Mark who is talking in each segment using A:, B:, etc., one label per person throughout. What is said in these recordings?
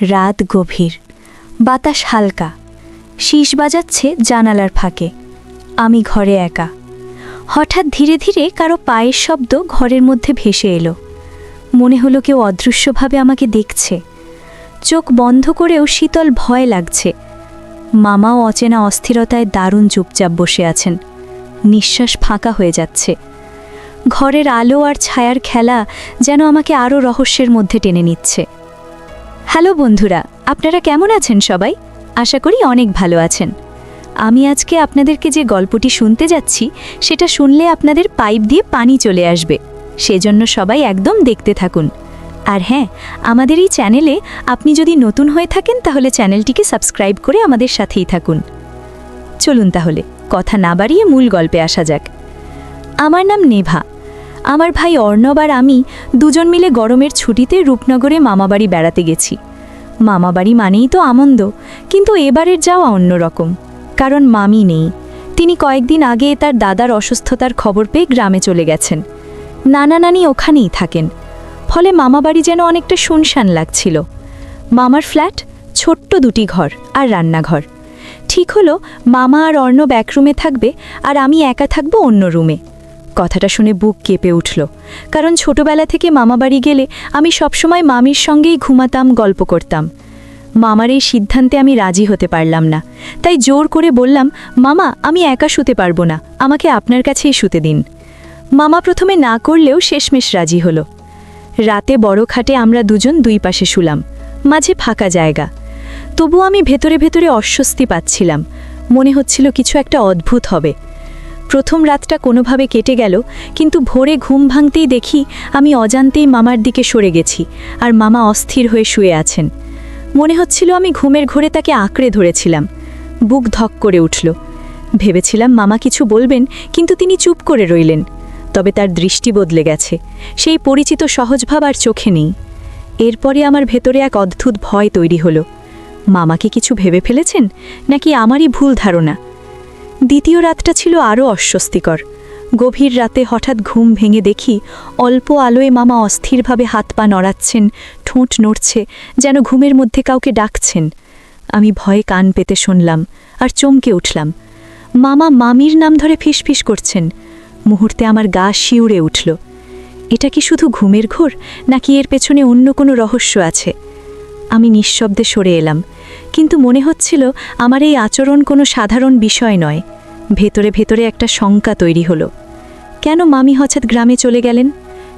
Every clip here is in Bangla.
A: রাত গভীর, বাতাস হালকা, শীষ বাজাচ্ছে জানালার ফাঁকে। আমি ঘরে একা। হঠাৎ ধীরে ধীরে কারো পায়ের শব্দ ঘরের মধ্যে ভেসে এলো। মনে হলো কেউ অদৃশ্যভাবে আমাকে দেখছে। চোখ বন্ধ করেও শীতল ভয় লাগছে। মামাও অচেনা অস্থিরতায় দারুণ চুপচাপ বসে আছেন। নিঃশ্বাস ফাঁকা হয়ে যাচ্ছে। ঘরের আলো আর ছায়ার খেলা যেন আমাকে আরও রহস্যের মধ্যে টেনে নিচ্ছে। হ্যালো বন্ধুরা, আপনারা কেমন আছেন সবাই? আশা করি অনেক ভালো আছেন। আমি আজকে আপনাদেরকে যে গল্পটি শুনতে যাচ্ছি সেটা শুনলে আপনাদের পাইপ দিয়ে পানি চলে আসবে। সেজন্য সবাই একদম দেখতে থাকুন। আর হ্যাঁ, আমাদের এই চ্যানেলে আপনি যদি নতুন হয়ে থাকেন তাহলে চ্যানেলটিকে সাবস্ক্রাইব করে আমাদের সাথেই থাকুন। চলুন তাহলে কথা না বাড়িয়ে মূল গল্পে আসা যাক। আমার নাম নেভা। আমার ভাই অর্ণব আর আমি দুজন মিলে গরমের ছুটিতে রূপনগরে মামাবাড়ি বেড়াতে গেছি। মামাবাড়ি মানেই তো আনন্দ, কিন্তু এবারের যাওয়া অন্যরকম। কারণ মামি নেই। তিনি কয়েকদিন আগে তার দাদার অসুস্থতার খবর পেয়ে গ্রামে চলে গেছেন। নানা নানি ওখানেই থাকেন। ফলে মামাবাড়ি যেন অনেকটা শুনশান লাগছিল। মামার ফ্ল্যাট, ছোট্ট দুটি ঘর আর রান্নাঘর। ঠিক হলো মামা আর অর্ণব এক রুমে থাকবে আর আমি একা থাকবো অন্য রুমে। কথাটা শুনে বুক কেঁপে উঠল, কারণ ছোটবেলা থেকে মামাবাড়ি গেলে আমি সবসময় মামির সঙ্গেই ঘুমাতাম, গল্প করতাম। মামার এই সিদ্ধান্তে আমি রাজি হতে পারলাম না, তাই জোর করে বললাম, মামা আমি একা শুতে পারবো না, আমাকে আপনার কাছেই শুতে দিন। মামা প্রথমে না করলেও শেষমেশ রাজি হলো। রাতে বড় খাটে আমরা দুজন দুই পাশে শুলাম, মাঝে ফাঁকা জায়গা। তবু আমি ভেতরে ভেতরে অস্বস্তি পাচ্ছিলাম। মনে হচ্ছিল কিছু একটা অদ্ভুত হবে। প্রথম রাতটা কোনোভাবে কেটে গেল, কিন্তু ভোরে ঘুম ভাঙতেই দেখি আমি অজান্তেই মামার দিকে সরে গেছি আর মামা অস্থির হয়ে শুয়ে আছেন। মনে হচ্ছিল আমি ঘুমের ঘোরে তাকে আঁকড়ে ধরেছিলাম। বুক ধক করে উঠল। ভেবেছিলাম মামা কিছু বলবেন, কিন্তু তিনি চুপ করে রইলেন। তবে তার দৃষ্টি বদলে গেছে। সেই পরিচিত সহজভাব আর চোখে নেই। এরপরে আমার ভেতরে এক অদ্ভুত ভয় তৈরি হলো। মামাকে কিছু ভেবে ফেলেছেন, নাকি আমারই ভুল ধারণা? দ্বিতীয় রাতটা ছিল আরও অস্বস্তিকর। গভীর রাতে হঠাৎ ঘুম ভেঙে দেখি অল্প আলোয় মামা অস্থিরভাবে হাত পা নড়াচ্ছেন, ঠোঁট নড়ছে, যেন ঘুমের মধ্যে কাউকে ডাকছেন। আমি ভয়ে কান পেতে শুনলাম আর চমকে উঠলাম। মামা মামির নাম ধরে ফিসফিস করছেন। মুহূর্তে আমার গা শিউরে উঠল। এটা কি শুধু ঘুমের ঘোর, নাকি এর পেছনে অন্য কোনো রহস্য আছে? আমি নিঃশব্দে সরে এলাম, কিন্তু মনে হচ্ছিল আমার এই আচরণ কোনো সাধারণ বিষয় নয়। ভেতরে ভেতরে একটা শঙ্কা তৈরি হলো। কেন মামি হঠাৎ গ্রামে চলে গেলেন?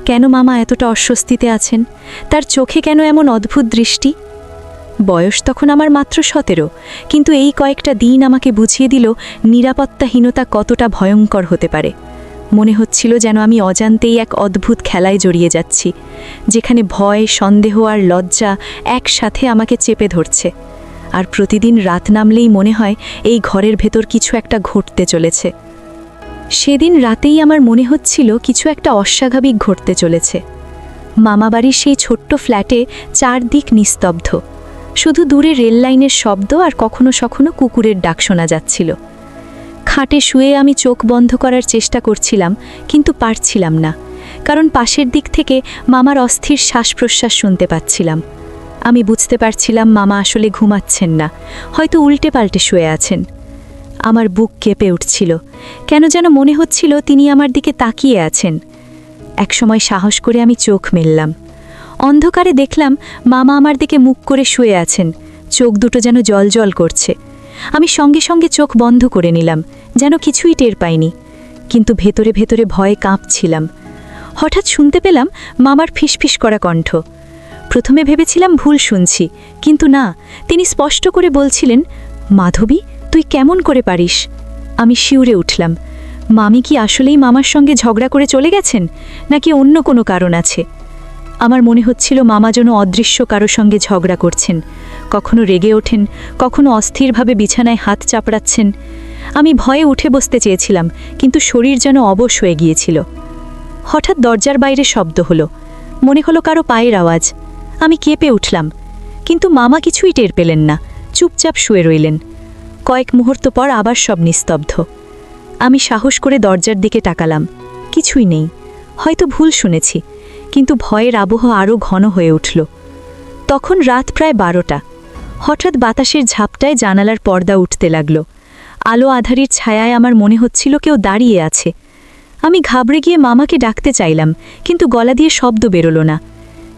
A: কেন মামা এতটা অস্বস্তিতে আছেন? তার চোখে কেন এমন অদ্ভুত দৃষ্টি? বয়স তখন আমার মাত্র 17, কিন্তু এই কয়েকটা দিন আমাকে বুঝিয়ে দিল নিরাপত্তাহীনতা কতটা ভয়ঙ্কর হতে পারে। মনে হচ্ছিল যেন আমি অজান্তেই এক অদ্ভুত খেলায় জড়িয়ে যাচ্ছি, যেখানে ভয়, সন্দেহ আর লজ্জা একসাথে আমাকে চেপে ধরছে। আর প্রতিদিন রাত নামলেই মনে হয় এই ঘরের ভেতর কিছু একটা ঘটতে চলেছে। সেদিন রাতেই আমার মনে হচ্ছিল কিছু একটা অস্বাভাবিক ঘটতে চলেছে। মামাবাড়ির সেই ছোট্ট ফ্ল্যাটে চারদিক নিস্তব্ধ। শুধু দূরে রেললাইনের শব্দ আর কখনো কখনো কুকুরের ডাক শোনা যাচ্ছিল। খাটে শুয়ে আমি চোখ বন্ধ করার চেষ্টা করছিলাম, কিন্তু পারছিলাম না, কারণ পাশের দিক থেকে মামার অস্থির শ্বাস প্রশ্বাস শুনতে পাচ্ছিলাম। আমি বুঝতে পারছিলাম মামা আসলে ঘুমাচ্ছেন না, হয়তো উল্টে পাল্টে শুয়ে আছেন। আমার বুক কেঁপে উঠছিল। কেন যেন মনে হচ্ছিল তিনি আমার দিকে তাকিয়ে আছেন। একসময় সাহস করে আমি চোখ মেললাম। অন্ধকারে দেখলাম মামা আমার দিকে মুখ করে শুয়ে আছেন, চোখ দুটো যেন জল করছে। আমি সঙ্গে সঙ্গে চোখ বন্ধ করে নিলাম, যেন কিছুই টের পাইনি, কিন্তু ভেতরে ভেতরে ভয়ে কাঁপছিলাম। হঠাৎ শুনতে পেলাম মামার ফিসফিস করা কণ্ঠ। প্রথমে ভেবেছিলাম ভুল শুনছি, কিন্তু না, তিনি স্পষ্ট করে বলছিলেন, মাধবী তুই কেমন করে পারিস? আমি শিউরে উঠলাম। মামি কি আসলেই মামার সঙ্গে ঝগড়া করে চলে গেছেন, নাকি অন্য কোনো কারণ আছে? আমার মনে হচ্ছিল মামা যেন অদৃশ্য কারো সঙ্গে ঝগড়া করছেন। কখনো রেগে ওঠেন, কখনো অস্থিরভাবে বিছানায় হাত চাপড়াচ্ছেন। আমি ভয়ে উঠে বসতে চেয়েছিলাম, কিন্তু শরীর যেন অবশ হয়ে গিয়েছিল। হঠাৎ দরজার বাইরে শব্দ হলো। মনে হলো কারো পায়ের আওয়াজ। আমি কেঁপে উঠলাম, কিন্তু মামা কিছুই টের পেলেন না, চুপচাপ শুয়ে রইলেন। কয়েক মুহূর্ত পর আবার সব নিস্তব্ধ। আমি সাহস করে দরজার দিকে তাকালাম। কিছুই নেই। হয়তো ভুল শুনেছি, কিন্তু ভয়ের আবহ আরও ঘন হয়ে উঠল। তখন রাত প্রায় 12টা। হঠাৎ বাতাসের ঝাপটায় জানালার পর্দা উঠতে লাগল। আলো আধারির ছায়ায় আমার মনে হচ্ছিল কেউ দাঁড়িয়ে আছে। আমি ঘাবড়ে গিয়ে মামাকে ডাকতে চাইলাম, কিন্তু গলা দিয়ে শব্দ বেরোল না।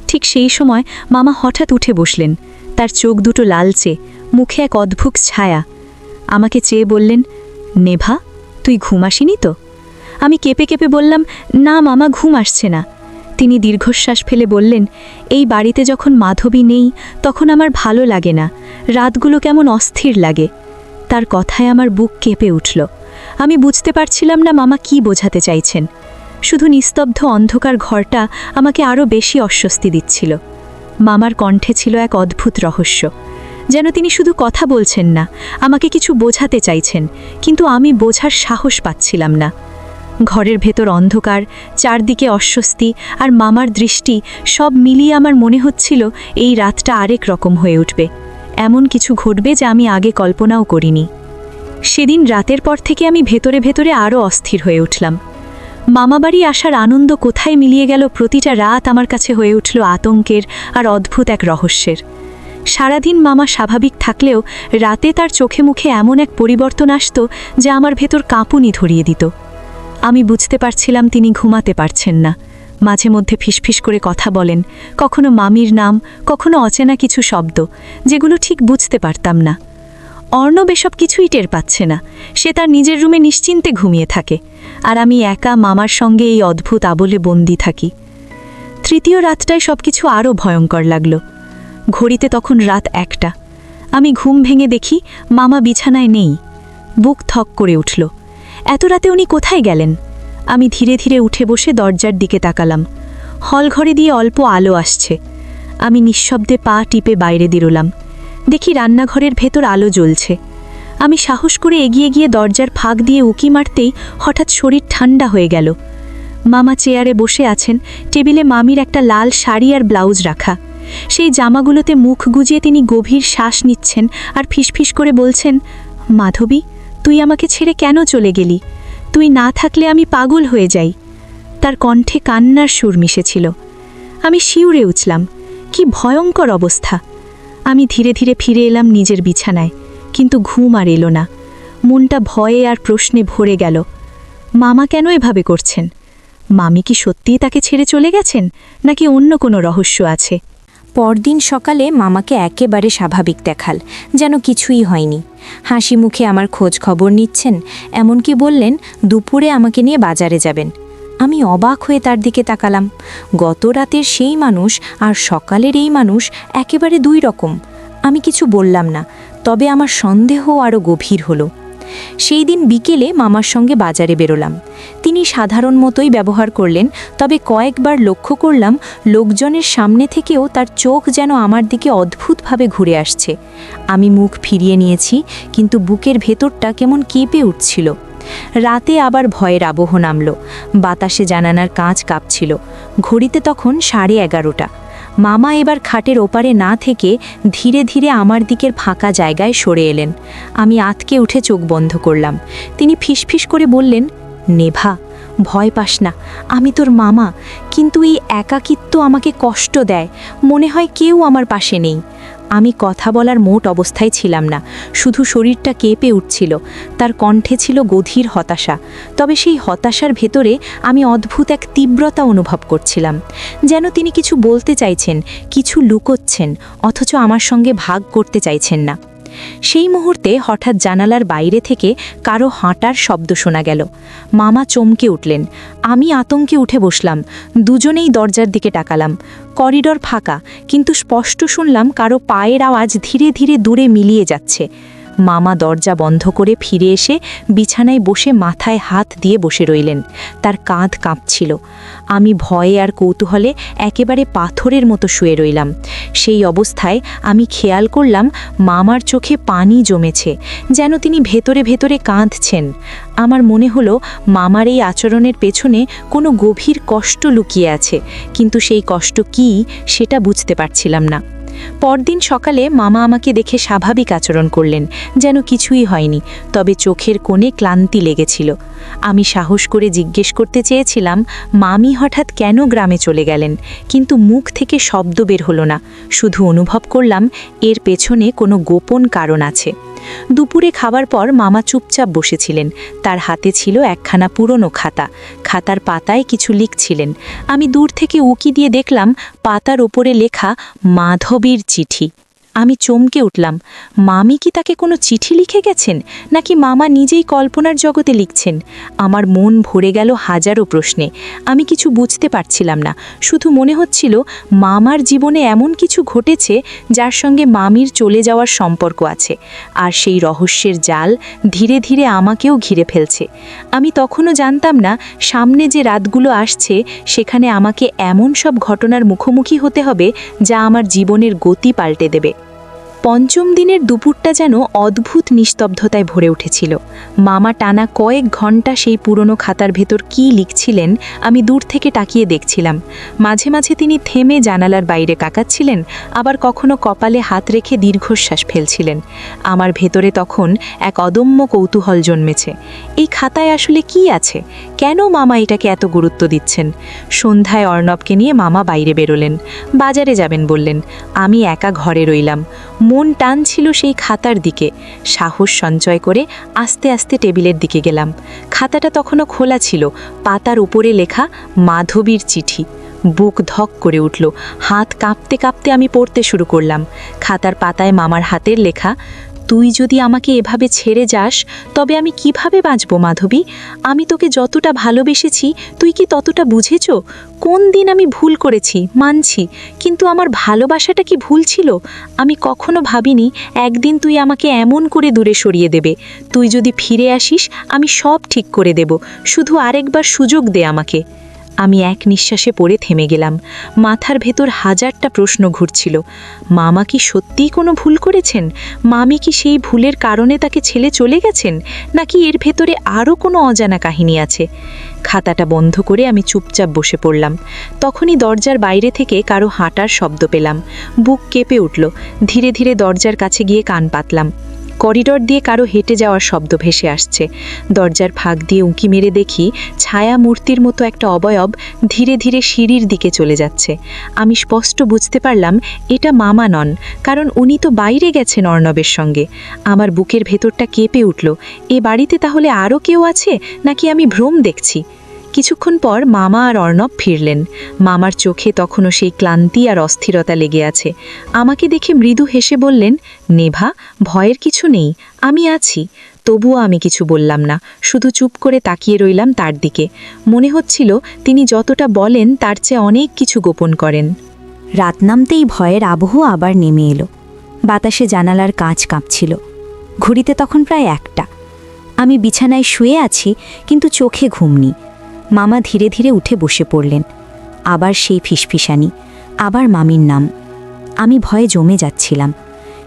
A: ঠিক সেই সময় মামা হঠাৎ উঠে বসলেন। তার চোখ দুটো লালচে, মুখে এক অদ্ভুত ছায়া। আমাকে চেয়ে বললেন, নেভা, তুই ঘুম আসিনি তো? আমি কেঁপে কেঁপে বললাম, না মামা, ঘুম আসছে না। তিনি দীর্ঘশ্বাস ফেলে বললেন, এই বাড়িতে যখন মাধবী নেই তখন আমার ভালো লাগে না, রাতগুলো কেমন অস্থির লাগে। তার কথায় আমার বুক কেঁপে উঠল। আমি বুঝতে পারছিলাম না মামা কি বোঝাতে চাইছেন। শুধু নিস্তব্ধ অন্ধকার ঘরটা আমাকে আরও বেশি অস্বস্তি দিচ্ছিল। মামার কণ্ঠে ছিল এক অদ্ভুত রহস্য, যেন তিনি শুধু কথা বলছেন না, আমাকে কিছু বোঝাতে চাইছেন, কিন্তু আমি বোঝার সাহস পাচ্ছিলাম না। ঘরের ভেতর অন্ধকার, চারদিকে অস্বস্তি আর মামার দৃষ্টি সব মিলিয়ে আমার মনে হচ্ছিল এই রাতটা আরেক রকম হয়ে উঠবে, এমন কিছু ঘটবে যা আমি আগে কল্পনাও করিনি। সেদিন রাতের পর থেকে আমি ভেতরে ভেতরে আরও অস্থির হয়ে উঠলাম। মামাবাড়ি আসার আনন্দ কোথায় মিলিয়ে গেল, প্রতিটা রাত আমার কাছে হয়ে উঠল আতঙ্কের আর অদ্ভুত এক রহস্যের। সারাদিন মামা স্বাভাবিক থাকলেও রাতে তার চোখে মুখে এমন এক পরিবর্তন আসত যা আমার ভেতর কাঁপুনি ধরিয়ে দিত। আমি বুঝতে পারছিলাম তিনি ঘুমাতে পারছেন না। মাঝে মধ্যে ফিসফিস করে কথা বলেন, কখনো মামির নাম, কখনো অচেনা কিছু শব্দ, যেগুলো ঠিক বুঝতে পারতাম না। অর্ণব এসব কিছুই টের পাচ্ছে না। সে তার নিজের রুমে নিশ্চিন্তে ঘুমিয়ে থাকে, আর আমি একা মামার সঙ্গে এই অদ্ভুত আবলে বন্দি থাকি। তৃতীয় রাতটায় সবকিছু আরও ভয়ঙ্কর লাগল। ঘড়িতে তখন রাত 1টা। আমি ঘুম ভেঙে দেখি মামা বিছানায় নেই। বুক থক করে উঠল। এত রাতে উনি কোথায় গেলেন? আমি ধীরে ধীরে উঠে বসে দরজার দিকে তাকালাম। হলঘরে দিয়ে অল্প আলো আসছে। আমি নিঃশব্দে পা টিপে বাইরে বেরোলাম। দেখি রান্নাঘরের ভেতর আলো জ্বলছে। আমি সাহস করে এগিয়ে গিয়ে দরজার ফাঁক দিয়ে উকি মারতেই হঠাৎ শরীর ঠান্ডা হয়ে গেল। মামা চেয়ারে বসে আছেন, টেবিলে মামির একটা লাল শাড়ি আর ব্লাউজ রাখা। সেই জামাগুলোতে মুখ গুজিয়ে তিনি গভীর শ্বাস নিচ্ছেন আর ফিসফিস করে বলছেন, মাধবী, তুই আমাকে ছেড়ে কেন চলে গেলি? তুই না থাকলে আমি পাগল হয়ে যাই। তার কণ্ঠে কান্নার সুর মিশেছিল। আমি শিউরে উঠলাম। কি ভয়ঙ্কর অবস্থা! আমি ধীরে ধীরে ফিরে এলাম নিজের বিছানায়, কিন্তু ঘুম আর এলো না। মনটা ভয়ে আর প্রশ্নে ভরে গেল। মামা কেন এভাবে করছেন? মামি কি সত্যিই তাকে ছেড়ে চলে গেছেন, নাকি অন্য কোনো রহস্য আছে?
B: পরদিন সকালে মামাকে একেবারে স্বাভাবিক দেখাল, যেন কিছুই হয়নি। হাসি মুখে আমার খোঁজ খবর নিচ্ছেন, এমনকি বললেন দুপুরে আমাকে নিয়ে বাজারে যাবেন। আমি অবাক হয়ে তার দিকে তাকালাম। গত রাতের সেই মানুষ আর সকালের এই মানুষ একেবারে দুই রকম। আমি কিছু বললাম না, তবে আমার সন্দেহ আরও গভীর হলো। সেই দিন বিকেলে মামার সঙ্গে বাজারে বেরোলাম। তিনি সাধারণ মতোই ব্যবহার করলেন, তবে কয়েকবার লক্ষ্য করলাম লোকজনের সামনে থেকেও তার চোখ যেন আমার দিকে অদ্ভুতভাবে ঘুরে আসছে। আমি মুখ ফিরিয়ে নিয়েছি, কিন্তু বুকের ভেতরটা কেমন কেঁপে উঠছিল। রাতে আবার ভয়ের আবহ নামল। বাতাসে জানালার কাঁচ কাঁপছিল। ঘড়িতে তখন 11:30। মামা এবার খাটের ওপারে না থেকে ধীরে ধীরে আমার দিকের ফাঁকা জায়গায় সরে এলেন। আমি আঁতকে উঠে চোখ বন্ধ করলাম। তিনি ফিসফিস করে বললেন, নেভা, ভয় পাস না, আমি তোর মামা। কিন্তু এই একাকিত্ব আমাকে কষ্ট দেয়, মনে হয় কেউ আমার পাশে নেই। আমি কথা বলার মোট অবস্থায় ছিলাম না, শুধু শরীরটা কেঁপে উঠছিল। তার কণ্ঠে ছিল গভীর হতাশা, তবে সেই হতাশার ভেতরে আমি অদ্ভুত এক তীব্রতা অনুভব করছিলাম, যেন তিনি কিছু বলতে চাইছেন, কিছু লুকোচ্ছেন, অথচ আমার সঙ্গে ভাগ করতে চাইছেন না। সেই মুহূর্তে হঠাৎ জানালার বাইরে থেকে কারো হাঁটার শব্দ শোনা গেল। মামা চমকে উঠলেন। আমি আতঙ্কে উঠে বসলাম। দুজনেই দরজার দিকে তাকালাম। করিডর ফাঁকা, কিন্তু স্পষ্ট শুনলাম কারো পায়ের আওয়াজ ধীরে ধীরে দূরে মিলিয়ে যাচ্ছে। মামা দরজা বন্ধ করে ফিরে এসে বিছানায় বসে মাথায় হাত দিয়ে বসে রইলেন। তার কাঁধ কাঁপছিল। আমি ভয়ে আর কৌতূহলে একেবারে পাথরের মতো শুয়ে রইলাম। সেই অবস্থায় আমি খেয়াল করলাম মামার চোখে পানি জমেছে, যেন তিনি ভেতরে ভেতরে কাঁদছেন। আমার মনে হলো মামার এই আচরণের পেছনে কোনো গভীর কষ্ট লুকিয়ে আছে, কিন্তু সেই কষ্ট কী সেটা বুঝতে পারছিলাম না। পরদিন সকালে মামা আমাকে দেখে স্বাভাবিক আচরণ করলেন, যেন কিছুই হয়নি, তবে চোখের কোণে ক্লান্তি লেগেছিল। আমি সাহস করে জিজ্ঞেস করতে চেয়েছিলাম মামি হঠাৎ কেন গ্রামে চলে গেলেন, কিন্তু মুখ থেকে শব্দ বের হলো না। শুধু অনুভব করলাম এর পেছনে কোনো গোপন কারণ আছে। দুপুরে খাবার পর মামা চুপচাপ বসেছিলেন। তার হাতে ছিল একখানা পুরনো খাতা। খাতার পাতায় কিছু লিখছিলেন। আমি দূর থেকে উকি দিয়ে দেখলাম পাতার ওপরে লেখা মাধবীর চিঠি। আমি চমকে উঠলাম। মামি কি তাকে কোনো চিঠি লিখে গেছেন, নাকি মামা নিজেই কল্পনার জগতে লিখছেন? আমার মন ভরে গেল হাজারো প্রশ্নে। আমি কিছু বুঝতে পারছিলাম না, শুধু মনে হচ্ছিল মামার জীবনে এমন কিছু ঘটেছে যার সঙ্গে মামির চলে যাওয়ার সম্পর্ক আছে, আর সেই রহস্যের জাল ধীরে ধীরে আমাকেও ঘিরে ফেলছে। আমি তখনও জানতাম না সামনে যে রাতগুলো আসছে সেখানে আমাকে এমন সব ঘটনার মুখোমুখি হতে হবে যা আমার জীবনের গতি পাল্টে দেবে। পঞ্চম দিনের দুপুরটা যেন অদ্ভুত নিস্তব্ধতায় ভরে উঠেছিল। মামা টানা কয়েক ঘন্টা সেই পুরনো খাতার ভেতর কী লিখছিলেন আমি দূর থেকে তাকিয়ে দেখছিলাম। মাঝে মাঝে তিনি থেমে জানালার বাইরে কাকাচ্ছিলেন, আবার কখনো কপালে হাত রেখে দীর্ঘশ্বাস ফেলছিলেন। আমার ভেতরে তখন এক অদম্য কৌতূহল জন্মেছে। এই খাতায় আসলে কি আছে? কেন মামা এটাকে এত গুরুত্ব দিচ্ছেন? সন্ধ্যায় অর্ণবকে নিয়ে মামা বাইরে বেরোলেন। বাজারে যাবেন বললেন। আমি একা ঘরে রইলাম। মন টান ছিল সেই খাতার দিকে। সাহস সঞ্চয় করে আস্তে আস্তে টেবিলের দিকে গেলাম। খাতাটা তখনও খোলা ছিল। পাতার উপরে লেখা মাধবীর চিঠি। বুক ধক করে উঠল। হাত কাঁপতে কাঁপতে আমি পড়তে শুরু করলাম। খাতার পাতায় মামার হাতের লেখা, তুই যদি আমাকে এভাবে ছেড়ে যাস তবে আমি কিভাবে বাঁচব মাধবী? আমি তোকে যতটা ভালোবেসেছি তুই কি ততটা বুঝেছ? কোন দিন আমি ভুল করেছি মানছি, কিন্তু আমার ভালোবাসাটা কি ভুল ছিল? আমি কখনো ভাবিনি একদিন তুই আমাকে এমন করে দূরে সরিয়ে দেবে। তুই যদি ফিরে আসিস আমি সব ঠিক করে দেব, শুধু আরেকবার সুযোগ দে আমাকে। আমি এক নিঃশ্বাসে পড়ে থেমে গেলাম। মাথার ভেতর হাজারটা প্রশ্ন ঘুরছিল। মামা কি সত্যিই কোনো ভুল করেছেন? মামি কি সেই ভুলের কারণে তাকে ছেড়ে চলে গেছেন, নাকি এর ভেতরে আরও কোনো অজানা কাহিনী আছে? খাতাটা বন্ধ করে আমি চুপচাপ বসে পড়লাম। তখনই দরজার বাইরে থেকে কারো হাঁটার শব্দ পেলাম। বুক কেঁপে উঠল। ধীরে ধীরে দরজার কাছে গিয়ে কান পাতলাম। করিডর দিয়ে কারো হেঁটে যাওয়ার শব্দ ভেসে আসছে। দরজার ফাঁক দিয়ে উঁকি মেরে দেখি ছায়া মূর্তির মতো একটা অবয়ব ধীরে ধীরে সিঁড়ির দিকে চলে যাচ্ছে। আমি স্পষ্ট বুঝতে পারলাম এটা মামা নন, কারণ উনি তো বাইরে গেছেন অর্ণবের সঙ্গে। আমার বুকের ভেতরটা কেঁপে উঠল। এ বাড়িতে তাহলে আরও কেউ আছে, নাকি আমি ভ্রম দেখছি? কিছুক্ষণ পর মামা আর অর্ণব ফিরলেন। মামার চোখে তখনও সেই ক্লান্তি আর অস্থিরতা লেগে আছে। আমাকে দেখে মৃদু হেসে বললেন, নেভা, ভয়ের কিছু নেই, আমি আছি। তবুও আমি কিছু বললাম না, শুধু চুপ করে তাকিয়ে রইলাম তার দিকে। মনে হচ্ছিল তিনি যতটা বলেন তার চেয়ে অনেক কিছু গোপন করেন।
A: রাত নামতেই ভয়ের আবহ আবার নেমে এলো। বাতাসে জানালার কাঁচ কাঁপছিল। ঘড়িতে তখন প্রায় 1টা। আমি বিছানায় শুয়ে আছি, কিন্তু চোখে ঘুম নেই। মামা ধীরে ধীরে উঠে বসে পড়লেন। আবার সেই ফিসফিসানি, আবার মামির নাম। আমি ভয়ে জমে যাচ্ছিলাম।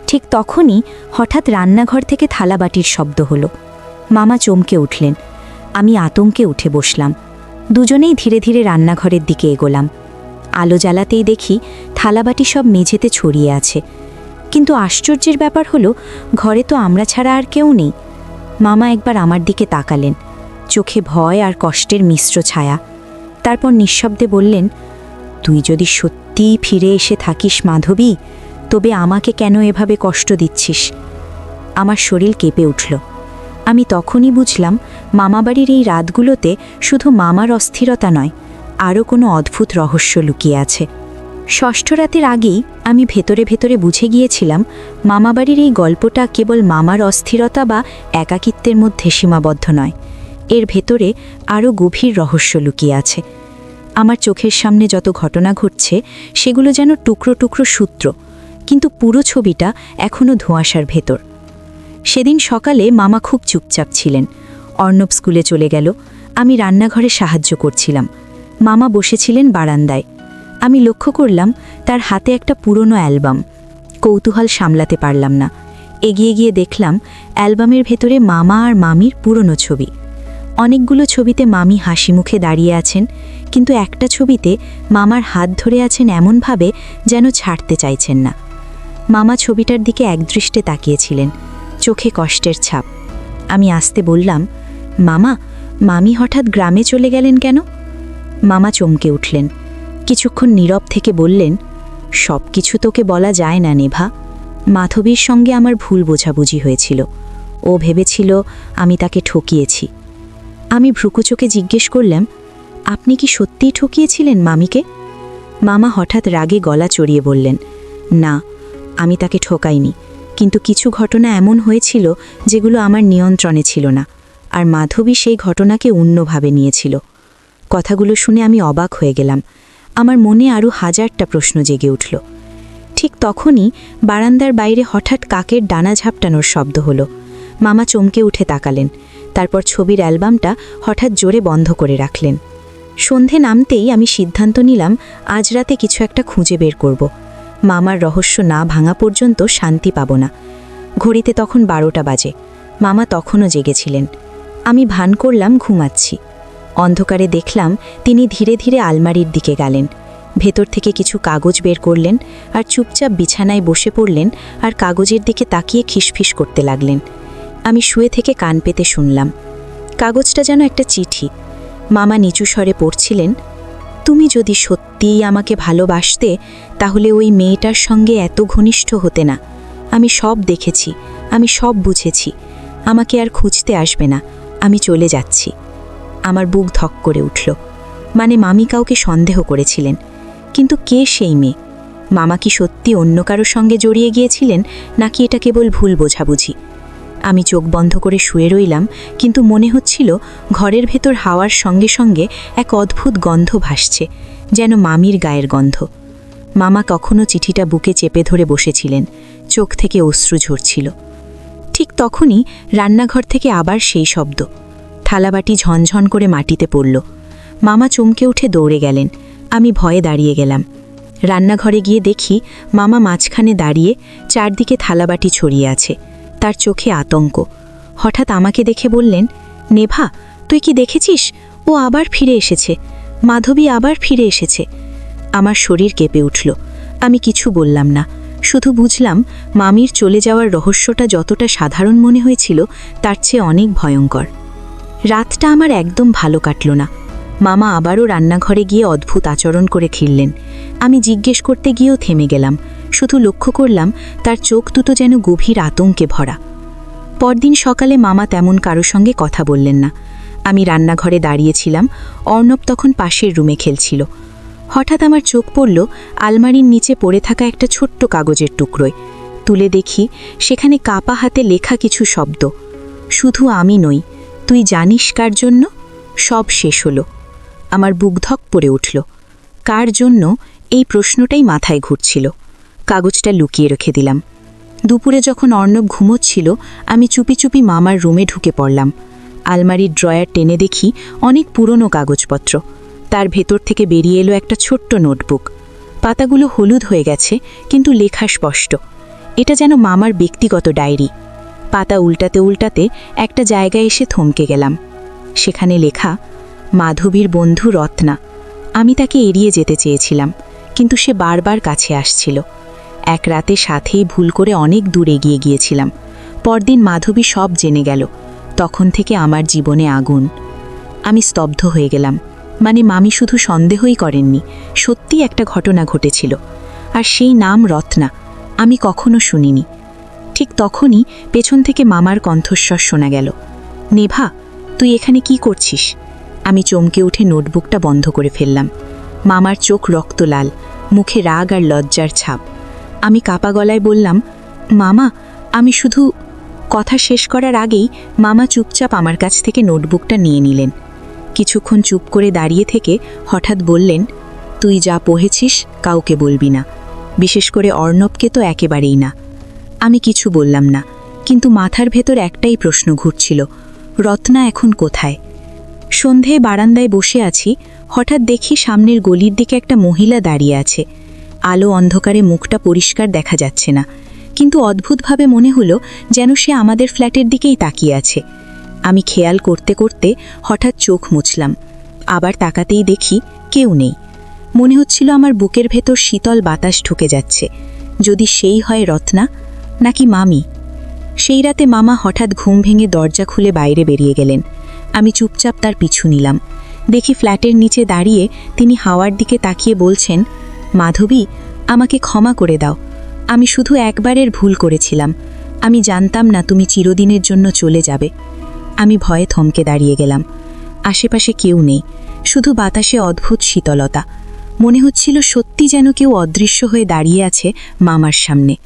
A: ঠিক তখনই হঠাৎ রান্নাঘর থেকে থালাবাটির শব্দ হলো। মামা চমকে উঠলেন। আমি আতঙ্কে উঠে বসলাম। দুজনেই ধীরে ধীরে রান্নাঘরের দিকে এগোলাম। আলো জ্বালাতেই দেখি থালাবাটি সব মেঝেতে ছড়িয়ে আছে। কিন্তু আশ্চর্যের ব্যাপার হলো ঘরে তো আমরা ছাড়া আর কেউ নেই। মামা একবার আমার দিকে তাকালেন, চোখে ভয় আর কষ্টের মিশ্র ছায়া। তারপর নিঃশব্দে বললেন, তুই যদি সত্যিই ফিরে এসে থাকিস মাধবী, তবে আমাকে কেন এভাবে কষ্ট দিচ্ছিস? আমার শরীর কেঁপে উঠল। আমি তখনই বুঝলাম মামাবাড়ির এই রাতগুলোতে শুধু মামার অস্থিরতা নয়, আরও কোনো অদ্ভুত রহস্য লুকিয়ে আছে। ষষ্ঠ রাতের আগেই আমি ভেতরে ভেতরে বুঝে গিয়েছিলাম মামাবাড়ির এই গল্পটা কেবল মামার অস্থিরতা বা একাকিত্বের মধ্যে সীমাবদ্ধ নয়, এর ভেতরে আরও গভীর রহস্য লুকিয়ে আছে। আমার চোখের সামনে যত ঘটনা ঘটছে সেগুলো যেন টুকরো টুকরো সূত্র, কিন্তু পুরো ছবিটা এখনও ধোঁয়াশার ভেতর। সেদিন সকালে মামা খুব চুপচাপ ছিলেন। অর্ণব স্কুলে চলে গেল। আমি রান্নাঘরে সাহায্য করছিলাম। মামা বসেছিলেন বারান্দায়। আমি লক্ষ্য করলাম তার হাতে একটা পুরনো অ্যালবাম। কৌতূহল সামলাতে পারলাম না। এগিয়ে গিয়ে দেখলাম অ্যালবামের ভেতরে মামা আর মামির পুরনো ছবি। অনেকগুলো ছবিতে মামি হাসি মুখে দাঁড়িয়ে আছেন, কিন্তু একটা ছবিতে মামার হাত ধরে আছেন এমনভাবে যেন ছাড়তে চাইছেন না।
B: মামা ছবিটার দিকে একদৃষ্টে তাকিয়েছিলেন, চোখে কষ্টের ছাপ। আমি আস্তে বললাম, মামা, মামি হঠাৎ গ্রামে চলে গেলেন কেন? মামা চমকে উঠলেন, কিছুক্ষণ নীরব থেকে বললেন, সব কিছু তোকে বলা যায় না নেভা। মাধবীর সঙ্গে আমার ভুল বোঝাবুঝি হয়েছিল। ও ভেবেছিল আমি তাকে ঠকিয়েছি। আমি ভ্রুকুচোকে জিজ্ঞেস করলাম, আপনি কি সত্যিই ঠকিয়েছিলেন মামিকে? মামা হঠাৎ রাগে গলা চড়িয়ে বললেন, না, আমি তাকে ঠকাইনি, কিন্তু কিছু ঘটনা এমন হয়েছিল যেগুলো আমার নিয়ন্ত্রণে ছিল না, আর মাধবী সেই ঘটনাকে অন্যভাবে নিয়েছিল। কথাগুলো শুনে আমি অবাক হয়ে গেলাম। আমার মনে আরও হাজারটা প্রশ্ন জেগে উঠল। ঠিক তখনই বারান্দার বাইরে হঠাৎ কাকের ডানা ঝাপটানোর শব্দ হলো। মামা চমকে উঠে তাকালেন, তারপর ছবির অ্যালবামটা হঠাৎ জোরে বন্ধ করে রাখলেন। সন্ধে নামতেই আমি সিদ্ধান্ত নিলাম আজ রাতে কিছু একটা খুঁজে বের করব। মামার রহস্য না ভাঙা পর্যন্ত শান্তি পাব না। ঘড়িতে তখন 12টা বাজে। মামা তখনও জেগেছিলেন। আমি ভান করলাম ঘুমাচ্ছি। অন্ধকারে দেখলাম তিনি ধীরে ধীরে আলমারির দিকে গেলেন, ভেতর থেকে কিছু কাগজ বের করলেন আর চুপচাপ বিছানায় বসে পড়লেন আর কাগজের দিকে তাকিয়ে খিসফিস করতে লাগলেন। আমি শুয়ে থেকে কান পেতে শুনলাম। কাগজটা যেন একটা চিঠি। মামা নিচু স্বরে পড়ছিলেন, তুমি যদি সত্যিই আমাকে ভালোবাসতে তাহলে ওই মেয়েটার সঙ্গে এত ঘনিষ্ঠ হতে না। আমি সব দেখেছি, আমি সব বুঝেছি। আমাকে আর খুঁজতে আসবে না, আমি চলে যাচ্ছি। আমার বুক ধক করে উঠল। মানে মামি কাউকে সন্দেহ করেছিলেন, কিন্তু কে সেই মেয়ে? মামা কি সত্যি অন্য কারো সঙ্গে জড়িয়ে গিয়েছিলেন, নাকি এটা কেবল ভুল বোঝাবুঝি? আমি চোখ বন্ধ করে শুয়ে রইলাম, কিন্তু মনে হচ্ছিল ঘরের ভেতর হাওয়ার সঙ্গে সঙ্গে এক অদ্ভুত গন্ধ ভাসছে, যেন মামির গায়ের গন্ধ। মামা কখনো চিঠিটা বুকে চেপে ধরে বসেছিলেন, চোখ থেকে অশ্রু ঝরছিল। ঠিক তখনই রান্নাঘর থেকে আবার সেই শব্দ। থালাবাটি ঝনঝন করে মাটিতে পড়ল। মামা চমকে উঠে দৌড়ে গেলেন। আমি ভয়ে দাঁড়িয়ে গেলাম। রান্নাঘরে গিয়ে দেখি মামা মাঝখানে দাঁড়িয়ে, চারদিকে থালাবাটি ছড়িয়ে আছে। তার চোখে আতঙ্ক। হঠাৎ আমাকে দেখে বললেন, নেভা, তুই কি দেখেছিস? ও আবার ফিরে এসেছে, মাধবী আবার ফিরে এসেছে। আমার শরীর কেঁপে উঠল। আমি কিছু বললাম না, শুধু বুঝলাম মামির চলে যাওয়ার রহস্যটা যতটা সাধারণ মনে হয়েছিল তার চেয়ে অনেক ভয়ঙ্কর। রাতটা আমার একদম ভালো কাটল না। মামা আবারও রান্নাঘরে গিয়ে অদ্ভুত আচরণ করে ফিরলেন। আমি জিজ্ঞেস করতে গিয়েও থেমে গেলাম, শুধু লক্ষ্য করলাম তার চোখ দুটো যেন গভীর আতঙ্কে ভরা। পরদিন সকালে মামা তেমন কারো সঙ্গে কথা বললেন না। আমি রান্নাঘরে দাঁড়িয়েছিলাম, অর্ণব তখন পাশের রুমে খেলছিল। হঠাৎ আমার চোখ পড়ল আলমারির নিচে পড়ে থাকা একটা ছোট্ট কাগজের টুকরোয়। তুলে দেখি সেখানে কাপা হাতে লেখা কিছু শব্দ। শুধু আমি নই, তুই জানিস কার জন্য? সব শেষ হলো। আমার বুক ধক পড়ে উঠল। কার জন্য, এই প্রশ্নটাই মাথায় ঘুরছিল। কাগজটা লুকিয়ে রেখে দিলাম। দুপুরে যখন অর্ণব ঘুমোচ্ছিল, আমি চুপি চুপি মামার রুমে ঢুকে পড়লাম। আলমারির ড্রয়ার টেনে দেখি অনেক পুরনো কাগজপত্র। তার ভেতর থেকে বেরিয়ে এলো একটা ছোট্ট নোটবুক। পাতাগুলো হলুদ হয়ে গেছে, কিন্তু লেখা স্পষ্ট। এটা যেন মামার ব্যক্তিগত ডায়েরি। পাতা উল্টাতে উল্টাতে একটা জায়গায় এসে থমকে গেলাম। সেখানে লেখা, মাধবীর বন্ধু রত্না। আমি তাকে এড়িয়ে যেতে চেয়েছিলাম, কিন্তু সে বারবার কাছে আসছিল। এক রাতে সাথেই ভুল করে অনেক দূর এগিয়ে গিয়েছিলাম। পরদিন মাধবী সব জেনে গেল। তখন থেকে আমার জীবনে আগুন। আমি স্তব্ধ হয়ে গেলাম। মানে মামি শুধু সন্দেহই করেননি, সত্যি একটা ঘটনা ঘটেছিল। আর সেই নাম রত্না। আমি কখনো শুনিনি। ঠিক তখনই পেছন থেকে মামার কণ্ঠস্বর শোনা গেল, নেভা, তুই এখানে কি করছিস? আমি চমকে উঠে নোটবুকটা বন্ধ করে ফেললাম। মামার চোখ রক্ত লাল, মুখে রাগ আর লজ্জার ছাপ। আমি কাপা গলায় বললাম, মামা, আমি শুধু... কথা শেষ করার আগেই মামা চুপচাপ আমার কাছ থেকে নোটবুকটা নিয়ে নিলেন। কিছুক্ষণ চুপ করে দাঁড়িয়ে থেকে হঠাৎ বললেন, তুই যা পড়েছিস কাউকে বলবি না, বিশেষ করে অর্ণবকে তো একেবারেই না। আমি কিছু বললাম না, কিন্তু মাথার ভেতর একটাই প্রশ্ন ঘুরছিল, রত্না এখন কোথায়? সন্ধে বারান্দায় বসে আছি, হঠাৎ দেখি সামনের গলির দিকে একটা মহিলা দাঁড়িয়ে আছে। আলো অন্ধকারে মুখটা পরিষ্কার দেখা যাচ্ছে না, কিন্তু অদ্ভুতভাবে মনে হলো যেন সে আমাদের ফ্ল্যাটের দিকেই তাকিয়ে আছে। আমি খেয়াল করতে করতে হঠাৎ চোখ মুছলাম। আবার তাকাতেই দেখি কেউ নেই। মনে হচ্ছিল আমার বুকের ভেতর শীতল বাতাস ঢুকে যাচ্ছে।
C: যদি সেই হয় রত্না নাকি মামি। সেই রাতে মামা হঠাৎ ঘুম ভেঙে দরজা খুলে বাইরে বেরিয়ে গেলেন। আমি চুপচাপ তার পিছু নিলাম। দেখি ফ্ল্যাটের নিচে দাঁড়িয়ে তিনি হাওয়ার দিকে তাকিয়ে বলছেন, মাধবী, আমাকে ক্ষমা করে দাও। আমি শুধু একবারের ভুল করেছিলাম। আমি জানতাম না তুমি চিরদিনের জন্য চলে যাবে। আমি ভয়ে থমকে দাঁড়িয়ে গেলাম। আশেপাশে কেউ নেই, শুধু বাতাসে অদ্ভুত শীতলতা। মনে হচ্ছিল সত্যি যেন কেউ অদৃশ্য হয়ে দাঁড়িয়ে আছে মামার সামনে।